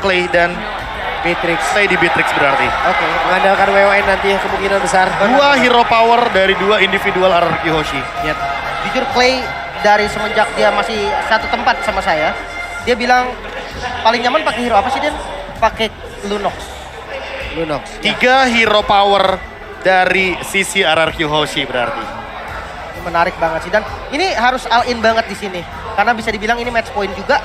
Clay dan Beatrix. stay di Beatrix berarti. Oke, mengandalkan WWN nanti ya kemungkinan besar. Dua hero power dari dua individual RRQ Hoshi. Ya, jujur Clay dari semenjak dia masih satu tempat sama saya, dia bilang paling nyaman pakai hero apa sih Den? Pakai Lunox. Lunox. Tiga hero power dari sisi RRQ Hoshi berarti. Ini menarik banget sih dan ini harus all in banget di sini karena bisa dibilang ini match point juga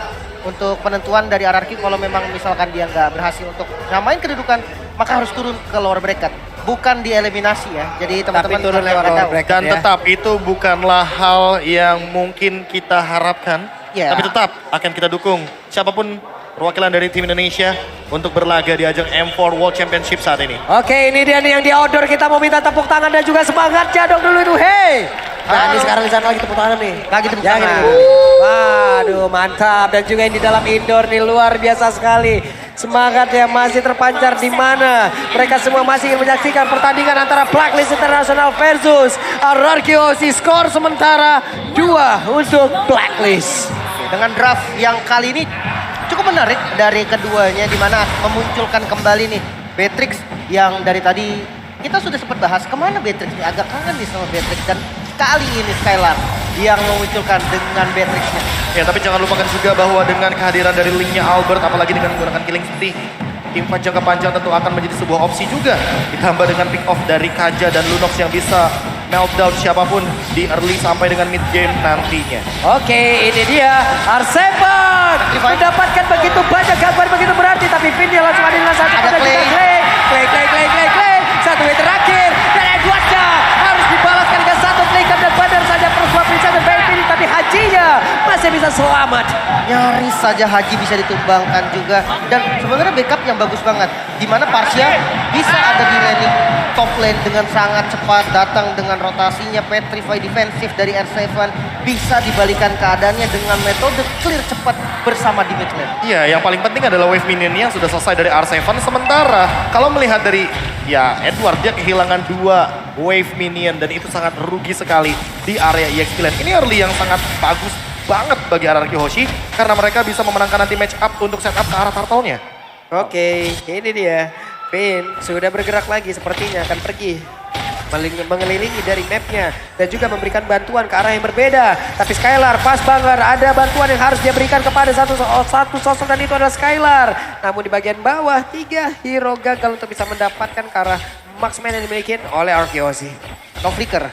untuk penentuan dari RRQ kalau memang misalkan dia nggak berhasil untuk nyamain kedudukan maka harus turun ke lower bracket. Bukan dieliminasi ya. Jadi teman-teman turun lewat lower bracket. Dan ya. tetap itu bukanlah hal yang mungkin kita harapkan. Ya. Tapi tetap akan kita dukung siapapun perwakilan dari tim Indonesia untuk berlaga di ajang M4 World Championship saat ini. Oke, ini dia nih yang di outdoor. Kita mau minta tepuk tangan dan juga semangatnya dong dulu itu. Hey! Nah, ini sekarang di sana lagi tepuk tangan nih. Lagi tepuk Ya, tangan. gini. Waduh, mantap. Dan juga yang di dalam indoor nih luar biasa sekali. Semangat yang masih terpancar di mana mereka semua masih ingin menyaksikan pertandingan antara Blacklist International versus RRQ Hoshi. Skor sementara 2 untuk Blacklist. Dengan draft yang kali ini cukup menarik dari keduanya di mana memunculkan kembali nih Beatrix yang dari tadi kita sudah sempat bahas kemana Beatrix nih, agak kangen nih sama Beatrix dan kali ini Skylar yang memunculkan dengan Beatrixnya. Ya, tapi jangan lupakan juga bahwa dengan kehadiran dari linknya Albert, apalagi dengan menggunakan Killing Spree, teamfight jangka panjang tentu akan menjadi sebuah opsi juga. Ditambah dengan pick off dari Kaja dan Lunox yang bisa meltdown siapapun di early sampai dengan mid game nantinya. Oke, ini dia Arsevan mendapatkan begitu banyak gambar begitu berarti, tapi Vinny langsung ada dengan satu Ada Clay. Clay. Satu way terakhir dan Edwardnya harus dibalaskan dengan satu flicker dan Badar saja persuap bisa dan Vinny, tapi Hajinya masih bisa selamat. Nyaris saja Haji bisa ditumbangkan juga dan sebenarnya backup yang bagus banget di mana Parsia bisa ada di laning top lane dengan sangat cepat datang dengan rotasinya petrify defensif dari R7 bisa dibalikan keadaannya dengan metode clear cepat bersama di mid lane. Iya, yang paling penting adalah wave minionnya yang sudah selesai dari R7. Sementara kalau melihat dari ya Edward, dia kehilangan 2 wave minion dan itu sangat rugi sekali di area EXP lane. Ini early yang sangat bagus banget bagi RRQ Hoshi karena mereka bisa memenangkan nanti match up untuk setup ke arah turtle-nya. Oke, ini dia. Vin sudah bergerak lagi sepertinya akan pergi mengelilingi dari mapnya dan juga memberikan bantuan ke arah yang berbeda. Tapi Skylar pas banget ada bantuan yang harus dia berikan kepada satu sosok dan itu adalah Skylar. Namun di bagian bawah 3 hero gagal untuk bisa mendapatkan ke arah marksman yang dimiliki oleh RRQ Hoshi. No flicker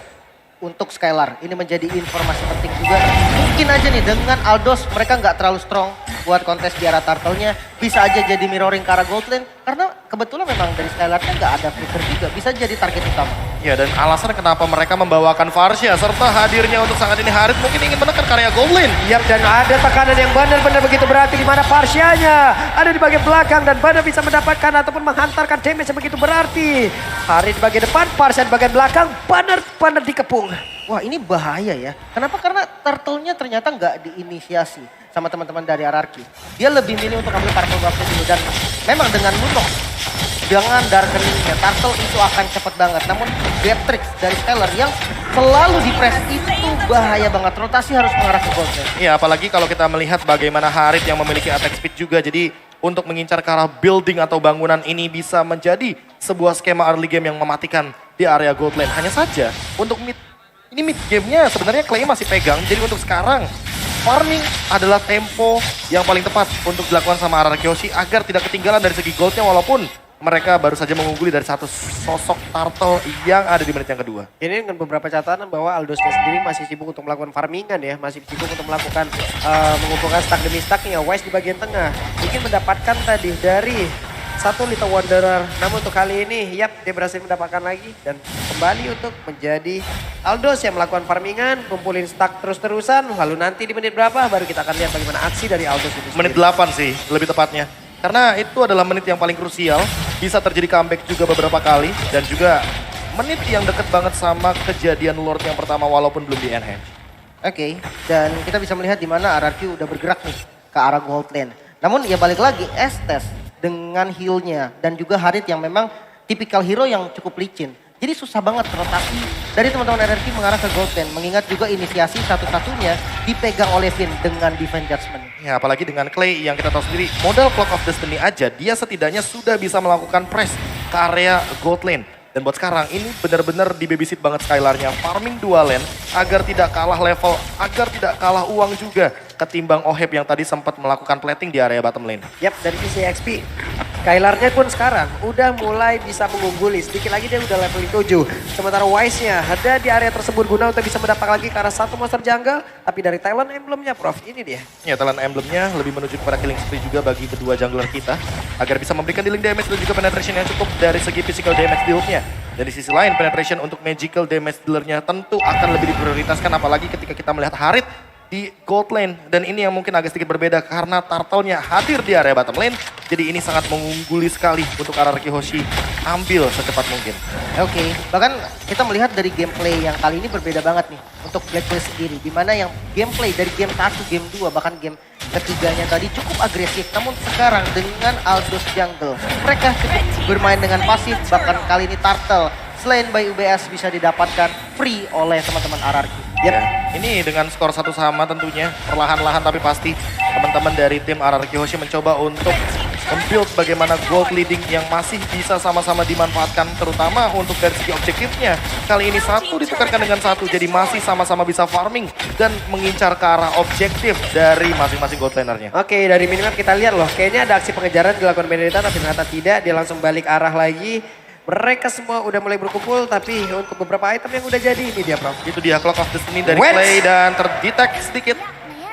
untuk Skylar. Ini menjadi informasi penting juga. Mungkin aja nih dengan Aldos mereka nggak terlalu strong buat kontes di arah turtle-nya. Bisa aja jadi mirroring ke arah gold lane. Karena kebetulan memang dari Skylar-nya nggak ada flicker juga. Bisa jadi target utama. Ya, dan alasan kenapa mereka membawakan Varsha serta hadirnya untuk saat ini Harit mungkin ingin menekan karya gold lane. Yap, dan ada tekanan yang benar-benar begitu berarti di mana Parsianya ada di bagian belakang dan Bana bisa mendapatkan ataupun menghantarkan damage yang begitu berarti. Harit di bagian depan, Parsia di bagian belakang, benar-benar dikepung. Wah ini bahaya ya. Kenapa? Karena turtle-nya ternyata nggak diinisiasi sama teman-teman dari RRQ. Dia lebih milih untuk ambil purple buff dulu dan memang dengan Lunox dengan darkeningnya turtle itu akan cepet banget. Namun Beatrix dari Skylar yang selalu di press itu bahaya banget. Rotasi harus mengarah ke gold lane. Ya, apalagi kalau kita melihat bagaimana Harit yang memiliki attack speed juga. Jadi untuk mengincar ke arah building atau bangunan ini bisa menjadi sebuah skema early game yang mematikan di area gold lane. Hanya saja untuk mid gamenya sebenarnya Clay masih pegang. Jadi untuk sekarang farming adalah tempo yang paling tepat untuk dilakukan sama RRQ Hoshi agar tidak ketinggalan dari segi goldnya walaupun mereka baru saja mengungguli dari satu sosok turtle yang ada di menit yang kedua. Ini dengan beberapa catatan bahwa Aldosnya sendiri masih sibuk untuk melakukan farmingan ya. Masih sibuk untuk melakukan mengumpulkan stack demi stacknya. Wise di bagian tengah ingin mendapatkan tadi dari satu Little Wanderer. Namun untuk kali ini, yap, dia berhasil mendapatkan lagi. Dan kembali untuk menjadi Aldos yang melakukan farmingan, kumpulin stack terus-terusan. Lalu nanti di menit berapa baru kita akan lihat bagaimana aksi dari Aldos itu sendiri. Menit 8 sih lebih tepatnya. Karena itu adalah menit yang paling krusial. Bisa terjadi comeback juga beberapa kali. Dan juga menit yang deket banget sama kejadian Lord yang pertama walaupun belum di enhance. Oke, dan kita bisa melihat di mana RRQ udah bergerak nih ke arah gold lane. Namun ya balik lagi, Estes dengan heal-nya dan juga Harit yang memang tipikal hero yang cukup licin. Jadi susah banget rotasi dari teman-teman RRQ mengarah ke gold lane. Mengingat juga inisiasi satu-satunya dipegang oleh Finn dengan Divine Judgment. Ya apalagi dengan Clay yang kita tahu sendiri, modal Clock of Destiny aja, dia setidaknya sudah bisa melakukan press ke area gold lane. Dan buat sekarang ini benar-benar dibabysit banget Skylar-nya. Farming dua lane agar tidak kalah level, agar tidak kalah uang juga. Ketimbang Oheb yang tadi sempat melakukan plating di area bottom lane. Yap, dari sisi XP, Skylar-nya pun sekarang udah mulai bisa mengungguli. Sedikit lagi dia udah level 7. Sementara Wise-nya ada di area tersebut guna untuk bisa mendapat lagi ke arah satu monster jungle. Tapi dari talent emblem-nya Prof, ini dia. Ya talent emblem-nya lebih menuju kepada killing spree juga bagi kedua jungler kita. Agar bisa memberikan dealing damage dan juga penetration yang cukup dari segi physical damage build-nya. Dari sisi lain penetration untuk magical damage dealer-nya tentu akan lebih diprioritaskan. Apalagi ketika kita melihat Harit di gold lane. Dan ini yang mungkin agak sedikit berbeda karena Turtle-nya hadir di area bottom lane. Jadi ini sangat mengungguli sekali untuk RRQ Hoshi ambil secepat mungkin. Oke, bahkan kita melihat dari gameplay yang kali ini berbeda banget nih untuk Blackboy sendiri. Dimana yang gameplay dari game 1, game 2, bahkan game ketiganya tadi cukup agresif. Namun sekarang dengan Aldous Jungle, mereka cukup bermain dengan pasif. Bahkan kali ini Turtle selain by UBS bisa didapatkan free oleh teman-teman RRQ. Ya, ini dengan skor 1 sama tentunya perlahan-lahan tapi pasti teman-teman dari tim RRQ Hoshi mencoba untuk membuild bagaimana gold leading yang masih bisa sama-sama dimanfaatkan terutama untuk dari segi objektifnya. Kali ini satu ditukarkan dengan satu jadi masih sama-sama bisa farming dan mengincar ke arah objektif dari masing-masing gold lanernya. Oke, dari minimap kita lihat loh, kayaknya ada aksi pengejaran dilakukan Benedetta tapi ternyata tidak, dia langsung balik arah lagi. Mereka semua udah mulai berkumpul tapi untuk beberapa item yang udah jadi ini dia Prof. Itu dia Clock of Destiny dari Wets. Clay dan terdetek sedikit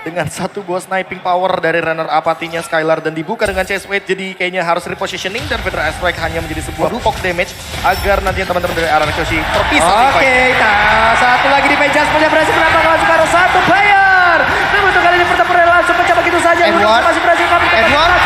dengan satu buah sniping power dari runner apatinya Skylar dan dibuka dengan chase weight jadi kayaknya harus repositioning dan Federal Strike hanya menjadi sebuah poke damage agar nantinya teman-teman dari RRQ Hoshi terpisah. Oke, nah satu lagi di Pejas punya berhasil menambahkan sekarang satu player. Namun untuk kali ini pertempuran langsung pecah begitu saja. Edward. Masih berhasil kami Edward.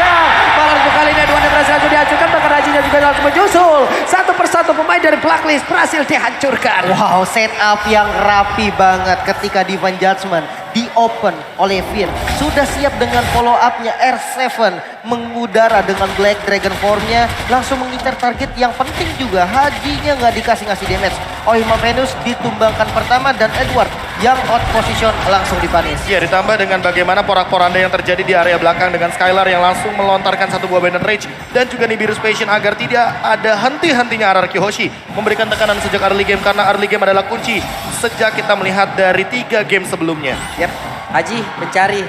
Malah untuk kali ini Edward yang berhasil langsung dihancurkan. Bahkan Rajinya juga langsung menyusul. Satu persatu pemain dari Blacklist berhasil dihancurkan. Wow, setup yang rapi banget ketika Divine Judgment di open oleh Finn. Sudah siap dengan follow up-nya R7 mengudara dengan Black Dragon Form-nya. Langsung mengincar target yang penting juga. Hajinya nggak dikasih ngasih damage. Oima Venus ditumbangkan pertama dan Edward yang out position langsung dipanis. Ya ditambah dengan bagaimana porak-poranda yang terjadi di area belakang dengan Skylar yang langsung melontarkan satu buah Banner Rage dan juga Nibiru's Passion agar tidak ada henti-hentinya RRQ Hoshi memberikan tekanan sejak early game karena early game adalah kunci sejak kita melihat dari 3 game sebelumnya. Yap, Haji mencari.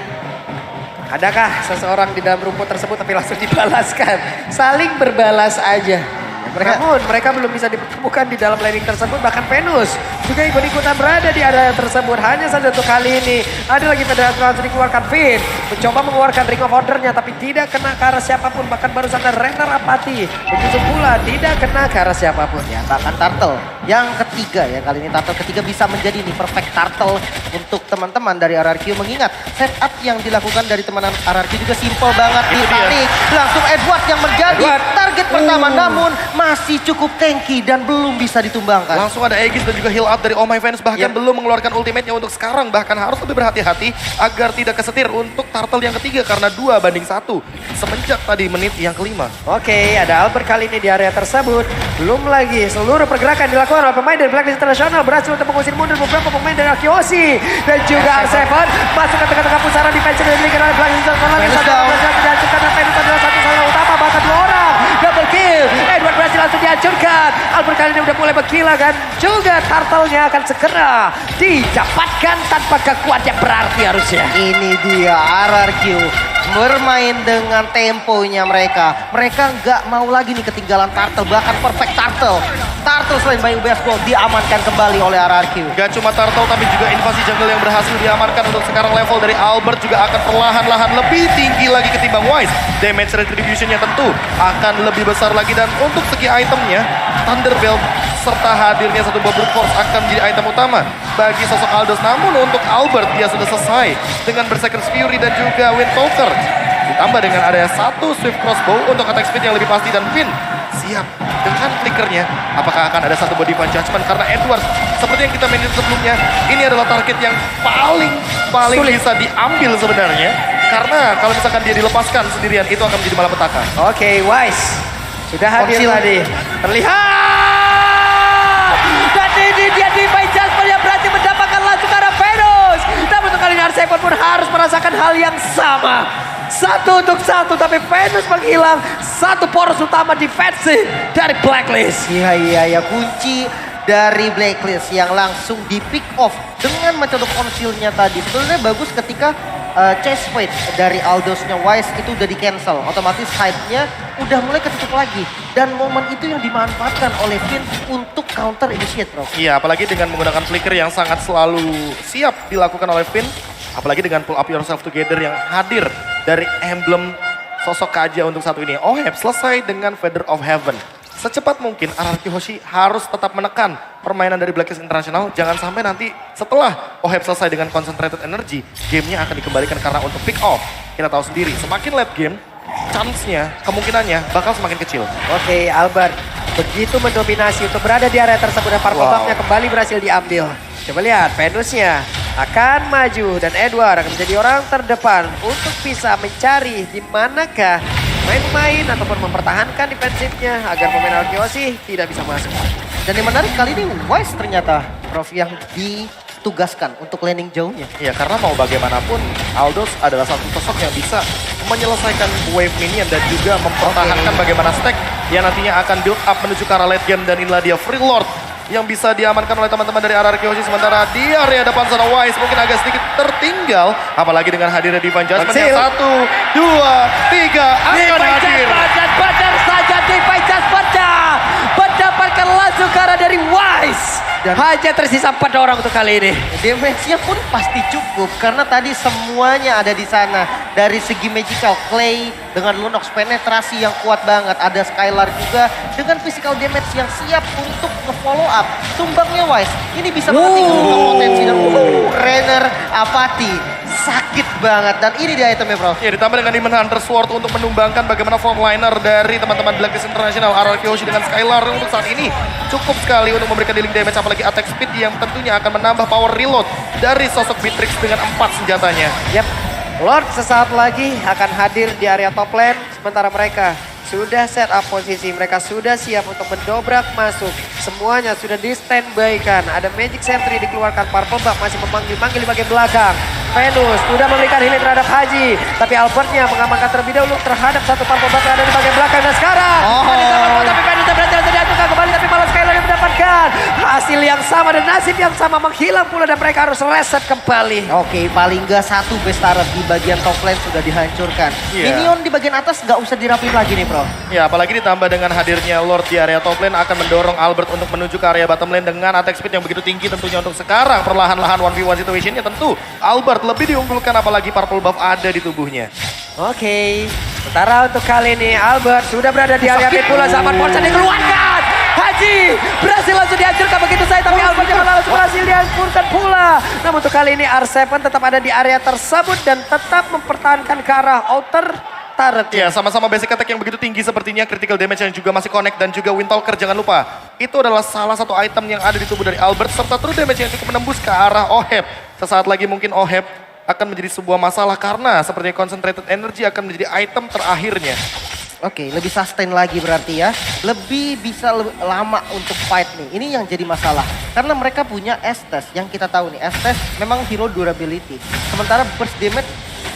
Adakah seseorang di dalam rumput tersebut tapi langsung dibalaskan. Saling berbalas aja. Mereka belum bisa dipertemukan di dalam landing tersebut. Bahkan Venus juga ikut-ikutan berada di area tersebut. Hanya saja untuk kali ini ada lagi Federasi langsung dikeluarkan. Finn mencoba mengeluarkan Ring of Order-nya tapi tidak kena ke arah siapapun. Bahkan barusan ada Renner Apati. Begitu pula tidak kena ke arah siapapun. Ya, bahkan Turtle yang ketiga ya, kali ini Turtle ketiga bisa menjadi nih perfect Turtle untuk teman-teman dari RRQ. Mengingat setup yang dilakukan dari teman RRQ juga simple banget. Ditarik langsung Edward yang menjadi target pertama, namun masih cukup tanky dan belum bisa ditumbangkan. Langsung ada Aegis dan juga heal up dari Oh My Venus bahkan belum mengeluarkan ultimate-nya untuk sekarang. Bahkan harus lebih berhati-hati agar tidak kesetir untuk Turtle yang ketiga karena 2-1 semenjak tadi menit yang kelima. Oke, ada Albert kali ini di area tersebut. Belum lagi seluruh pergerakan dilakukan oleh pemain dari Blacklist International berhasil untuk mengusir mundur beberapa pemain dari Akiosi dan juga R7 masuk ke tengah-tengah pusaran defense yang dimiliki oleh Blacklist International. Satu dihancurkan dan Venus adalah satu salah utama bahkan 2 orang double kill. Edward berhasil langsung dihancurkan. Albert kali ini udah mulai berkilah kan. Juga Turtle-nya akan segera didapatkan tanpa kekuatan yang berarti harusnya. Ini dia RRQ bermain dengan temponya mereka. Mereka nggak mau lagi nih ketinggalan Turtle, bahkan perfect Turtle. Turtle selain by UBS Gold diamankan kembali oleh RRQ. Gak cuma Turtle tapi juga invasi jungle yang berhasil diamankan untuk sekarang. Level dari Albert juga akan perlahan-lahan lebih tinggi lagi ketimbang Wise. Damage retribution-nya tentu akan lebih besar lagi dan untuk segi itemnya Thunderbelt serta hadirnya satu buah Brute Force akan menjadi item utama bagi sosok Aldous. Namun untuk Albert dia sudah selesai dengan Berserker's Fury dan juga Windtalker. Ditambah dengan ada satu Swift Crossbow untuk attack speed yang lebih pasti dan Finn siap dengan flickernya. Apakah akan ada satu body Divine Judgment karena Edward seperti yang kita mainin sebelumnya ini adalah target yang paling sulit bisa diambil sebenarnya karena kalau misalkan dia dilepaskan sendirian itu akan menjadi malapetaka. Oke, Wise sudah hadir tadi. Terlihat dan ini dia di R7 pun harus merasakan hal yang sama. 1 untuk 1, tapi Venus menghilang. 1 poros utama defensif dari Blacklist. Iya, kunci dari Blacklist yang langsung di pick off dengan metode konsilnya tadi. Sebenarnya bagus ketika chase fade dari Aldosnya Wise itu udah di cancel. Otomatis side-nya udah mulai ketutup lagi. Dan momen itu yang dimanfaatkan oleh Finn untuk counter initiate, bro. Iya, apalagi dengan menggunakan flicker yang sangat selalu siap dilakukan oleh Finn. Apalagi dengan pull up yourself together yang hadir dari emblem sosok Kaja untuk satu ini. Oheb selesai dengan Feather of Heaven. Secepat mungkin RRQ Hoshi harus tetap menekan permainan dari Blacklist International. Jangan sampai nanti setelah Oheb selesai dengan concentrated energy, gamenya akan dikembalikan karena untuk pick off. Kita tahu sendiri, semakin late game, chance-nya, kemungkinannya bakal semakin kecil. Oke, Albert begitu mendominasi untuk berada di area tersebut dan purple buff-nya kembali berhasil diambil. Coba lihat, Venusnya akan maju dan Edward akan menjadi orang terdepan untuk bisa mencari di manakah main-main ataupun mempertahankan defensifnya agar pemain Arkeosi tidak bisa masuk. Dan yang menarik kali ini Wise ternyata, Prof, yang ditugaskan untuk landing jauhnya. Iya, karena mau bagaimanapun Aldos adalah satu sosok yang bisa menyelesaikan wave minion dan juga mempertahankan bagaimana stack yang nantinya akan build up menuju ke arah late game. Dan inilah dia Free Lord yang bisa diamankan oleh teman-teman dari RRQ Hoshi. Sementara di area depan sana Wise mungkin agak sedikit tertinggal. Apalagi dengan hadirnya Divine Judgment yang 1, 2, 3 akan hadir. Dan benar saja Divine Judgment-nya mendapatkan langsung ke arah dari Wise. Dan hanya tersisa 4 orang untuk kali ini. Damage-nya pun pasti cukup karena tadi semuanya ada di sana. Dari segi magical, Clay dengan Lunox penetrasi yang kuat banget. Ada Skylar juga dengan physical damage yang siap untuk nge-follow up. Tumbangnya Wise, ini bisa mengetik potensi dan Renner apati. Sakit banget dan ini dia itemnya, bro. Ya, ditambah dengan Demon Hunter Sword untuk menumbangkan bagaimana frontliner dari teman-teman Blacklist International. RRQ Hoshi dengan Skylar untuk saat ini cukup sekali untuk memberikan dealing damage, apalagi attack speed yang tentunya akan menambah power reload dari sosok Beatrix dengan 4 senjatanya. Yap, Lord sesaat lagi akan hadir di area top lane, sementara mereka sudah set up posisi, mereka sudah siap untuk mendobrak masuk. Semuanya sudah di standby kan. Ada Magic Sentry dikeluarkan, Purple Buff masih memanggil-manggil di bagian belakang. Venus sudah memberikan healing terhadap Haji, tapi Albertnya mengamankan terlebih dahulu terhadap satu Purple Buff yang ada di bagian belakang. Dan sekarang tapi Venus berhasil terjatuhkan kembali, tapi malah Skylar yang mendapatkan hasil yang sama dan nasib yang sama, menghilang pula dan mereka harus reset kembali. Oke, paling nggak satu base turret di bagian top lane sudah dihancurkan. Iya. Minion di bagian atas nggak usah dirapin lagi nih, bro. Ya, apalagi ditambah dengan hadirnya Lord di area top lane akan mendorong Albert untuk menuju ke area bottom lane dengan attack speed yang begitu tinggi tentunya untuk sekarang. Perlahan-lahan 1v1 situationnya tentu Albert lebih diunggulkan, apalagi purple buff ada di tubuhnya. Oke, sementara untuk kali ini Albert sudah berada di area mid pula, zaman Forza dikeluarkan. Haji berhasil langsung dihancurkan begitu saja, tapi Albert yang langsung berhasil dihancurkan pula. Namun untuk kali ini R7 tetap ada di area tersebut dan tetap mempertahankan ke arah outer turret. Ya, sama-sama basic attack yang begitu tinggi sepertinya, critical damage yang juga masih connect dan juga Windtalker jangan lupa. Itu adalah salah satu item yang ada di tubuh dari Albert serta true damage yang cukup menembus ke arah Oheb. Sesaat lagi mungkin Oheb akan menjadi sebuah masalah karena sepertinya concentrated energy akan menjadi item terakhirnya. Oke, lebih sustain lagi berarti ya. Lebih bisa lama untuk fight nih. Ini yang jadi masalah. Karena mereka punya Estes yang kita tahu nih. Estes memang hero durability. Sementara burst damage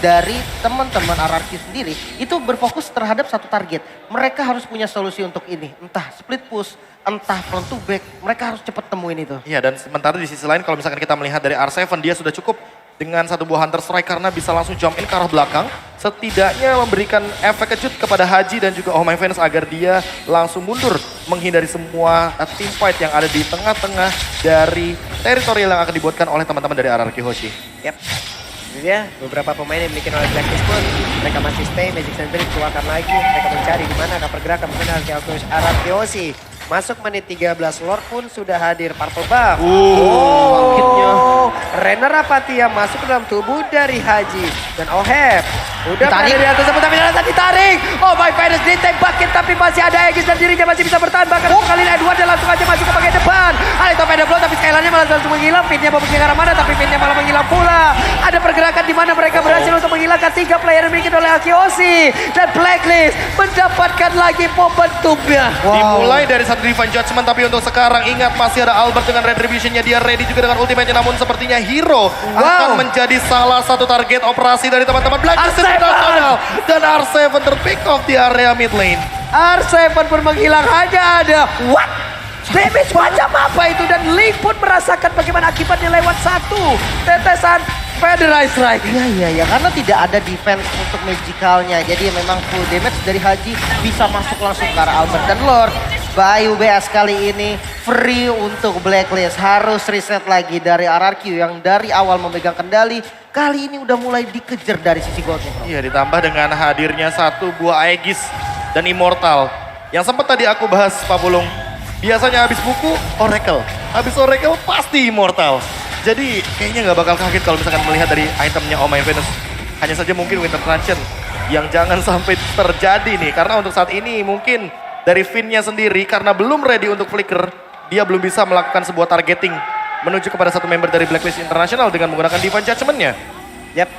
dari teman-teman RRQ sendiri itu berfokus terhadap satu target. Mereka harus punya solusi untuk ini. Entah split push, entah front to back. Mereka harus cepat temuin itu. Iya, dan sementara di sisi lain kalau misalkan kita melihat dari R7, dia sudah cukup dengan satu buah Hunter Strike karena bisa langsung jump in ke arah belakang. Setidaknya memberikan efek kejut kepada Haji dan juga Oh My Venus agar dia langsung mundur menghindari semua team fight yang ada di tengah-tengah dari teritorial yang akan dibuatkan oleh teman-teman dari RRQ Hoshi. Yap. Ini dia beberapa pemain yang dimiliki oleh Blacklist pun mereka masih stay, Magic Sentry keluarkan lagi, mereka mencari di mana ada pergerakan mungkin RRQ Hoshi. Masuk menit 13, Lord pun sudah hadir, Purple Buff. Sakitnya. Renner Apatia masuk ke dalam tubuh dari Haji. Dan Oheb udah Ditarik. berada di atas tersebut, tapi ternyata ditarik. Oh My Venus ditembakin, tapi masih ada Aegis dan dirinya masih bisa bertahan. Bahkan kali ini Edward dia langsung aja masuk ke bagian depan. Ada Torpedo Blow, tapi Skylarnya langsung menghilang. Pinnya mau pergi ke arah mana, tapi pinnya malah menghilang pula. Ada pergerakan di mana mereka berhasil untuk menghilangkan 3 player yang dimiliki oleh Akiosi. Dan Blacklist mendapatkan lagi momentumnya. Dimulai dari satu Divine Judgment, tapi untuk sekarang ingat masih ada Albert dengan Retribution-nya. Dia ready juga dengan ultimate-nya, namun sepertinya Hero akan menjadi salah satu target operasi dari teman-teman Blacklist International. Dan R7 terpick off di area mid lane. R7 pun menghilang, hanya ada what? Damage macam apa itu? Dan Link pun merasakan bagaimana akibatnya lewat satu tetesan Federal Strike. Iya, karena tidak ada defense untuk magicalnya. Jadi memang full damage dari Haji bisa masuk langsung ke arah Albert dan Lord. Bayu BS kali ini free untuk Blacklist. Harus reset lagi dari RRQ yang dari awal memegang kendali. Kali ini udah mulai dikejar dari sisi goldnya, bro. Iya, ditambah dengan hadirnya satu buah Aegis dan Immortal. Yang sempat tadi aku bahas, Pak Pulung. Biasanya habis buku, Oracle. Habis Oracle pasti Immortal. Jadi kayaknya nggak bakal kaget kalau misalkan melihat dari itemnya Oh My Venus. Hanya saja mungkin Winter Truncheon yang jangan sampai terjadi nih. Karena untuk saat ini mungkin dari Finn-nya sendiri karena belum ready untuk flicker. Dia belum bisa melakukan sebuah targeting menuju kepada satu member dari Blacklist International dengan menggunakan Divine Judgment-nya. Yap,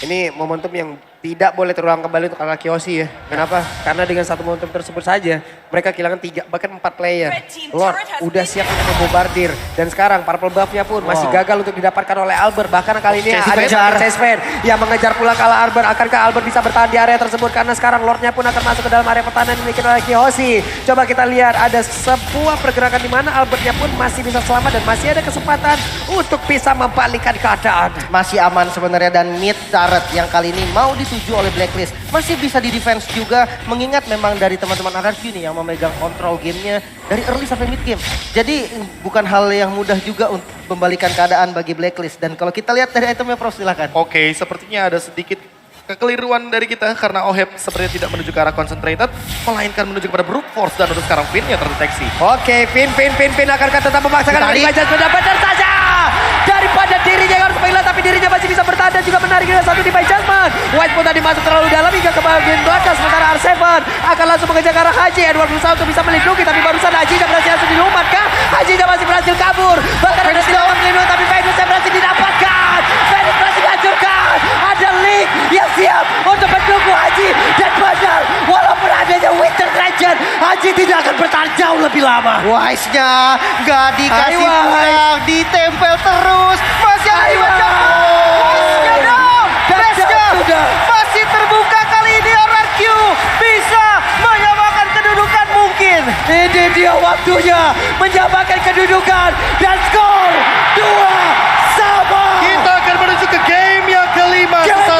ini momentum yang tidak boleh terulang kembali untuk Akiosi ya. Kenapa? Karena dengan satu momentum tersebut saja, mereka kehilangan 3 bahkan 4 player. Lord udah siap untuk membombardir. Dan sekarang purple buff-nya pun masih gagal untuk didapatkan oleh Albert. Bahkan kali ini ada Chase Fan yang mengejar pula kalah Albert. Akankah Albert bisa bertahan di area tersebut? Karena sekarang Lord-nya pun akan masuk ke dalam area pertahanan yang dimiliki oleh Akiosi. Coba kita lihat ada sebuah pergerakan di mana Albert-nya pun masih bisa selamat dan masih ada kesempatan untuk bisa membalikkan keadaan. Masih aman sebenarnya dan mid turret yang kali ini mau dituju oleh Blacklist. Masih bisa di defense juga mengingat memang dari teman-teman RRQ nih yang memegang kontrol gamenya dari early sampai mid game. Jadi bukan hal yang mudah juga untuk membalikan keadaan bagi Blacklist. Dan kalau kita lihat dari itemnya Prof silakan. Oke, sepertinya ada sedikit kekeliruan dari kita karena Oheb sepertinya tidak menuju ke arah concentrated, melainkan menuju kepada brute force dan untuk sekarang Finn-nya terdeteksi. Oke, Finn akankah tetap memaksakan dari Bajas benar-benar saja daripada dirinya yang harus menghilang, tapi dirinya masih bisa bertahan dan juga menarik dengan satu Divine Judgment. White pun tadi masuk terlalu dalam hingga ke bagian belakang, sementara R7 akan langsung mengejar ke arah Haji. Edward berusaha untuk bisa melindungi, tapi barusan Haji berhasil langsung dilumatkan. Haji masih berhasil kabur, bahkan ada dilawan melindungi, tapi Venus yang berhasil didapatkan. Venus berhasil dihancurkan. Ada Link yang siap untuk mendukung Haji dan Badar. Walaupun adanya Winter Legend, Haji tidak akan bertahan jauh lebih lama. Wise-nya gak dikasih pulang, ditempel terus. Masih ada Wise-nya dong. Wise-nya masih terbuka kali ini RRQ. Bisa menyamakan kedudukan mungkin. Ini dia waktunya menyamakan kedudukan dan skor 2